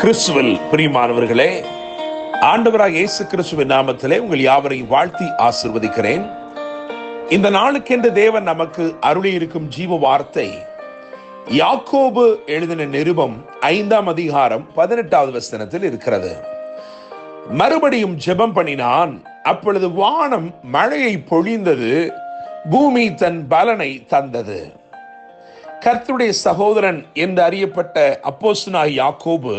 கிறிஸ்துவில் பிரியமானவர்களே, ஆண்டவராக இயேசு கிறிஸ்துவின் நாமத்திலே உங்கள் யாவரையும் வாழ்த்தி ஆசிர்வதிக்கிறேன். இந்த நாளுக்கென்று தேவன் நமக்கு அருளி இருக்கும் ஜீவ வார்த்தை யாக்கோபு எழுதின நிருபம் 5ஆம் அதிகாரம் 18வது வசனத்தில் இருக்கிறது. மறுபடியும் ஜெபம் பண்ணினான், அப்பொழுது வானம் மழையை பொழிந்தது, பூமி தன் பலனை தந்தது. கர்த்தருடைய சகோதரன் என்று அறியப்பட்ட அப்போஸ்தலனாகிய யாக்கோபு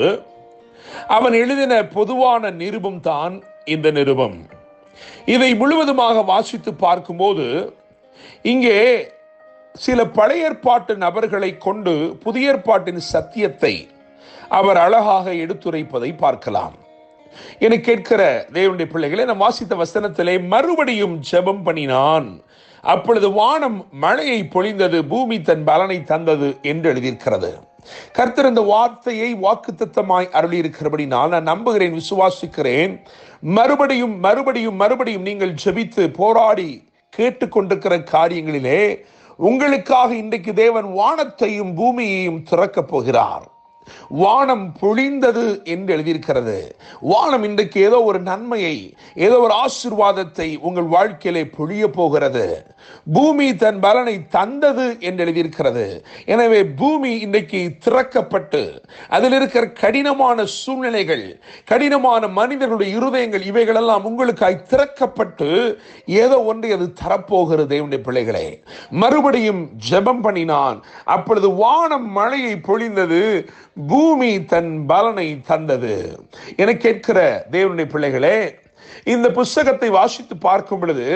அவன் எழுதின பொதுவான நிருபம் தான் இந்த நிருபம். இதை முழுவதுமாக வாசித்து பார்க்கும்போது இங்கே சில பழைய ஏற்பாட்டு நபர்களை கொண்டு புதிய ஏற்பாட்டின் சத்தியத்தை அவர் அழகாக எடுத்துரைப்பதை பார்க்கலாம். என கேட்கிற தேவனுடைய பிள்ளைகளை, நாம் வாசித்த வசனத்திலே மறுபடியும் ஜெபம் பண்ணினான், அப்பொழுது வானம் மழையை பொழிந்தது, பூமி தன் பலனை தந்தது என்று எழுதியிருக்கிறது. கர்த்தர் இந்த வார்த்தையை வாக்குத்தத்தமாய் அருளி இருக்கிறபடி நான் நம்புகிறேன், விசுவாசிக்கிறேன். மறுபடியும் மறுபடியும் மறுபடியும் நீங்கள் ஜெபித்து போராடி கேட்டுக்கொண்டிருக்கிற காரியங்களிலே உங்களுக்காக இன்றைக்கு தேவன் வானத்தையும் பூமியையும் திறக்கப் போகிறார். வானம் பொழிந்தது என்று எழுதியிருக்கிறது. வானம் இன்றைக்கு ஏதோ ஒரு நன்மையை, ஏதோ ஒரு ஆசீர்வாதத்தை உங்கள் வாழ்க்கையிலே பொழிய போகிறது. பூமி தன் பலனை தந்தது என்று எழுதியிருக்கிறது. எனவே பூமி இன்றைக்கு திறக்கப்பட்டு அதில் இருக்கிற கடினமான சூழ்நிலைகள், கடினமான மனிதர்களுடைய இருதயங்கள், இவைகளெல்லாம் உங்களுக்காய் திறக்கப்பட்டு ஏதோ ஒன்றை அது தரப்போகிறது. தேவனுடைய பிள்ளைகளே, மறுபடியும் ஜெபம் பண்ணினான், அப்பொழுது வானம் மழையை பொழிந்தது, பூமி தன் பலனை தந்தது. என கேட்கிற தேவனுடைய பிள்ளைகளே, இந்த புஸ்தகத்தை வாசித்து பார்க்கும் பொழுது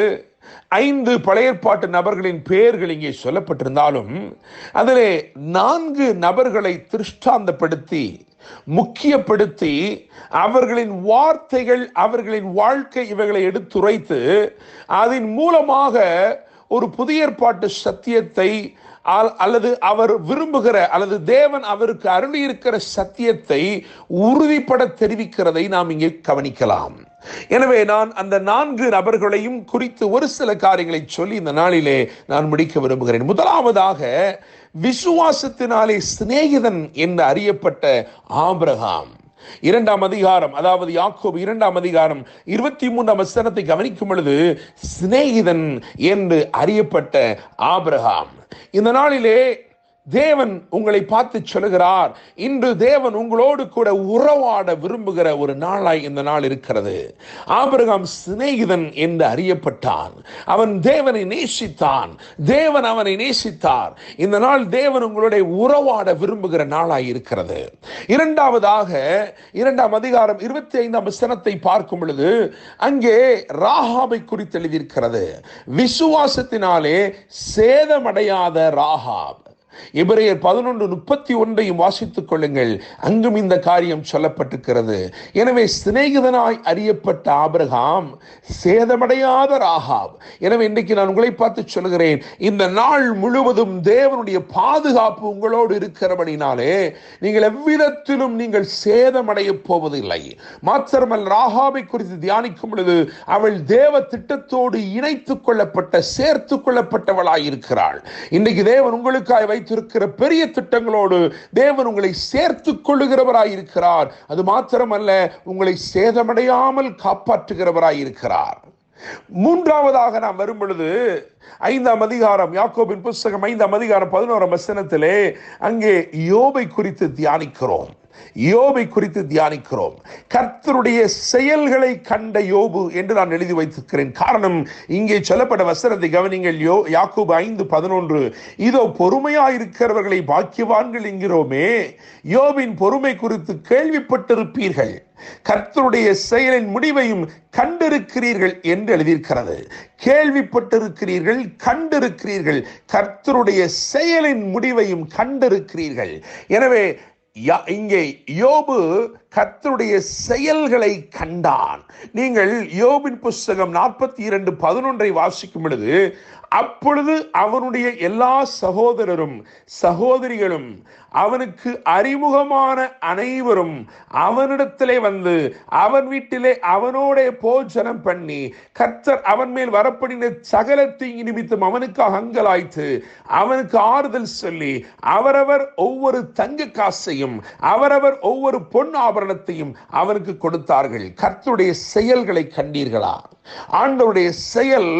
5 பழைய ஏற்பாட்டு நபர்களின் பெயர்கள் இங்கே சொல்லப்பட்டிருந்தாலும் அதிலே 4 நபர்களை திருஷ்டாந்தப்படுத்தி முக்கியப்படுத்தி அவர்களின் வார்த்தைகள், அவர்களின் வாழ்க்கை இவைகளை எடுத்துரைத்து அதன் மூலமாக ஒரு புதிய ஏற்பாட்டு சத்தியத்தை அல்லது அவர் விரும்புகிற அல்லது தேவன் அவருக்கு அருளி இருக்கிற சத்தியத்தை உறுதிப்பட தெரிவிக்கிறதை நாம் இங்கே கவனிக்கலாம். எனவே நான் அந்த 4 நபர்களையும் குறித்து ஒரு சில காரியங்களை சொல்லி இந்த நாளிலே நான் முடிக்க விரும்புகிறேன். முதலாவதாக, விசுவாசத்தினாலே சிநேகிதன் என்று அறியப்பட்ட ஆபிரகாம். 2ஆம் அதிகாரம், அதாவது யாக்கோபு 2ஆம் அதிகாரம் 23ஆம் வசனத்தை கவனிக்கும் பொழுது சிநேகிதன் என்று அறியப்பட்ட ஆபிரகாம். இந்த நாளிலே தேவன் உங்களை பார்த்து சொல்லுகிறார், இன்று தேவன் உங்களோடு கூட உறவாட விரும்புகிற ஒரு நாளாய் இந்த நாள் இருக்கிறது. ஆபிரகாம் சிநேகிதன் என்று அறியப்பட்டான். அவன் தேவனை நேசித்தான், தேவன் அவனை நேசித்தார். இந்த நாள் தேவன் உங்களுடைய உறவாட விரும்புகிற நாளாய் இருக்கிறது. இரண்டாவதாக, 2ஆம் அதிகாரம் 25ஆம் வசனத்தை பார்க்கும் பொழுது அங்கே ராகாபை குறித்து எழுதியிருக்கிறது. விசுவாசத்தினாலே சேதமடையாத ராகாப். எபிரேயர் 11:31 வாசித்துக் கொள்ளுங்கள், அங்கும் இந்த காரியம் சொல்லப்பட்டிருக்கிறது. எனவே சிநேகிதனாய் அறியப்பட்ட ஆபிரகாம், சேதமடையாத ராகாப். எனவே இன்றைக்கு நான் உங்களை பார்த்து சொல்கிறேன், இந்த நாள் முழுவதும் தேவனுடைய பாதுகாப்பு உங்களோடு இருக்கிறபடினாலே நீங்கள் எவ்விதத்திலும் நீங்கள் சேதமடைய போவதில்லை. மாத்திரமல்ல, ராகாபை குறித்து தியானிக்கும் பொழுது அவள் தேவ திட்டத்தோடு இணைத்துக் கொள்ளப்பட்ட, சேர்த்துக் கொள்ளப்பட்டவளாயிருக்கிறாள். இன்றைக்கு தேவன் உங்களுக்காய் வைத்திருக்கிற பெரிய திட்டங்களோடு தேவன் உங்களை சேர்த்துக் கொள்ளுகிறவராயிருக்கிறார். அது மாத்திரமல்ல, உங்களை சேதமடையாமல் காப்பாற்றுகிறவராயிருக்கிறார். மூன்றாவதாக நாம் வரும் பொழுது 5ஆம் அதிகாரம், யாக்கோபின் புஸ்தகம் 5ஆம் அதிகாரம் 11ஆம் வசனத்திலே அங்கே யோபை குறித்து தியானிக்கிறோம். யோபை குறித்து தியானிக்கிறோம். கர்த்தருடைய செயல்களை கண்ட யோபு என்று நான் எழுதி வைத்திருக்கிறேன். காரணம், இங்கே சொல்லப்பட்ட வசனத்தை கவனிங்கள். யாக்கோபு 5:11, இதோ பொறுமையாயிருக்கிறவர்களை பாக்கியவான்கள் என்கிறோமே, யோபின் பொறுமை குறித்து கேள்விப்பட்டிருப்பீர்கள், கர்த்தருடைய செயலின் முடிவையும் கண்டிருக்கிறீர்கள் என்று எழுதியிருக்கிறது. கேள்விப்பட்டிருக்கிறீர்கள், கண்டிருக்கிறீர்கள், கர்த்தருடைய செயலின் முடிவையும் கண்டிருக்கிறீர்கள். எனவே இங்கே யோபு கர்த்தருடைய செயல்களை கண்டான். நீங்கள் யோபின் புஸ்தகம் 42:11 வாசிக்கும் பொழுது, அப்பொழுது அவனுடைய எல்லா சகோதரரும் சகோதரிகளும் அவனுக்கு அறிமுகமான அனைவரும் அவனிடத்திலே வந்து அவன் வீட்டிலே அவனோட போஜனம் பண்ணி கர்த்தர் அவன் மேல் வரப்படின சகல தீங்கு நிமித்தம் அவனுக்காக அங்கலாய்த்து அவனுக்கு ஆறுதல் சொல்லி அவரவர் ஒவ்வொரு தங்க காசையும் ஆபரணத்தையும் அவரவர் ஒவ்வொரு பொன் ஆபரணத்தையும் அவனுக்கு கொடுத்தார்கள். கர்த்தருடைய செயல்களை கண்டீர்களா? ஆண்டவருடைய செயல்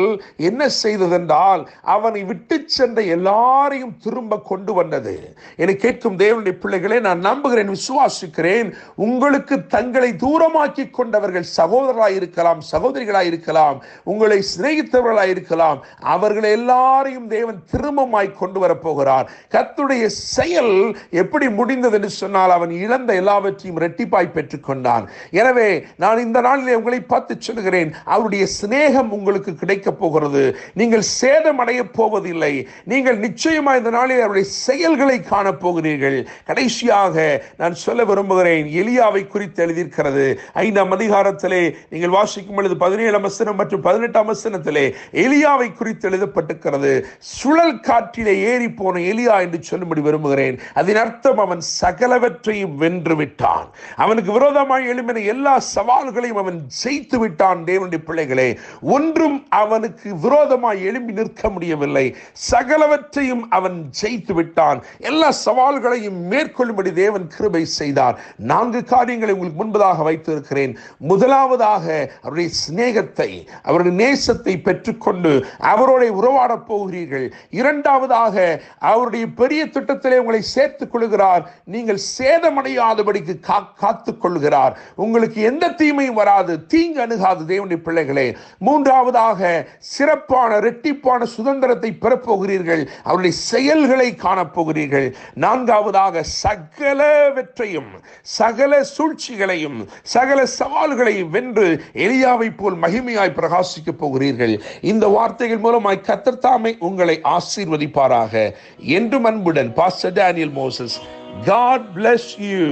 என்ன செய்ததென்றால் அவனை விட்டு சென்ற எல்லாரையும் திரும்ப கொண்டு வந்தது. என்னை கேட்கும் தேவனுடைய பிள்ளைகளே, நான் நம்புகிறேன், விசுவாசிக்கிறேன், உங்களுக்கு தங்களை தூரமாக்கி கொண்டவர்கள் சகோதரராய் இருக்கலாம், சகோதரிகளாய் இருக்கலாம், உங்களை சிநேகித்தவர்களாய் இருக்கலாம், அவர்கள் எல்லாரையும் தேவன் திரும்பமாய் கொண்டு வரப்போகிறார். கர்த்தருடைய செயல் எப்படி முடிந்தது என்று சொன்னால், அவன் இழந்த எல்லாவற்றையும் இரட்டிப்பாய் பெற்றுக் கொண்டான். எனவே நான் இந்த நாளிலே உங்களை பார்த்து சொல்கிறேன், அவருடைய சிநேகம் உங்களுக்கு கிடைக்க போகிறது. நீங்கள் சேதம் அடைய போவதில்லை. நீங்கள் நிச்சயமாக இந்த நாளில் அவருடைய செயல்களை காணப்போகிறீர்கள். கடைசியாக நான் சொல்ல விரும்புகிறேன், எலியாவை குறித்து எழுதியிருக்கிறது 5ஆம் அதிகாரத்திலே நீங்கள் வாசிக்கும் பொழுது 17ஆம் வசனம் மற்றும் 18ஆம் வசனத்திலே எலியாவை குறித்து எழுதப்பட்டிருக்கிறது. சுழல் காற்றிலே ஏறி போன எலியா என்று சொல்லும்படி விரும்புகிறேன். அதன் அர்த்தம், அவன் சகலவற்றையும் வென்று விட்டான். அவனுக்கு விரோதமாக எழும்பின எல்லா சவால்களையும் அவன் ஜெயித்து விட்டான். தேவனுடைய பிள்ளைகளே, ஒன்றும் அவனுக்கு விரோதமாய் எழும்பி நிற்க முடியவில்லை. சகலவற்றையும் அவன் ஜெயித்து விட்டான். எல்லா சவால்களையும் மேற்கொள்ளும்படி தேவன் கிருபை செய்தார். 4 காரியங்களை உங்களுக்கு முன்பதாக வைத்திருக்கிறேன். முதலாவதாக, அவருடைய சிநேகத்தை, அவருடைய நேசத்தை பெற்றுக்கொண்டு அவரோட உறவாடப் போகிறீர்கள். இரண்டாவதாக, அவருடைய பெரிய திட்டத்திலே உங்களை சேர்த்துக் கொள்கிறார். நீங்கள் சேதமடையாதபடிக்கு காத்துக் கொள்கிறார். உங்களுக்கு எந்த தீமையும் வராது, தீங்கு அணுகாது. தேவனுடைய பிள்ளைகளே, மூன்றாவதாக, சிறப்பான இரட்டிப்பான சுதந்திரத்தை பெறப்போகிறீர்கள். அவருடைய செயல்களை காணப்போகிறீர்கள். நான்காவதாக, சகலவற்றையும், சகல சூழ்ச்சிகளையும், சகல சவால்களையும் வென்று எலியாவை போல் மகிமையாய் பிரகாசிக்க போகிறீர்கள். இந்த வார்த்தைகள் மூலமாய் கர்த்தர் தாமே உங்களை ஆசீர்வதிப்பாராக. என்றும் அன்புடன் pastor Daniel Moses. God bless you.